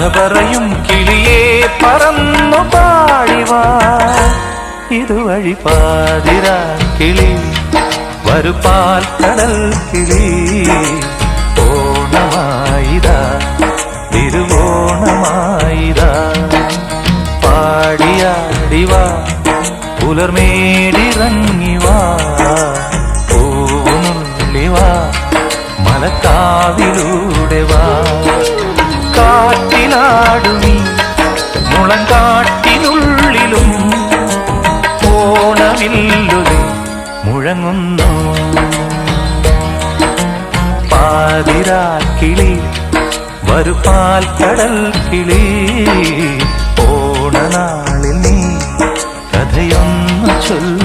പറയും കിളിയേ പറന്നു പാടിവാ ഇതുവഴി പാതിരാ കിളി വരുപാൽ കടൽ കിളി ഓണമായിതാ തിരുവോണമായിതാ പാടിയാടിവാ പുലർമേടിറങ്ങിവാ പൂവുനുള്ളിവാ മലക്കാവിലൂടെ വാ കാറ്റിലാടുമീ മുളങ്കാട്ടിനുള്ളിലും ഓണമില്ലുതി മുഴങ്ങുന്നു പാതിരാക്കിളി വരുപാൽ കടൽ കിളി ഓണനാളിൽ നീ കഥയൊന്നു ചൊല്ല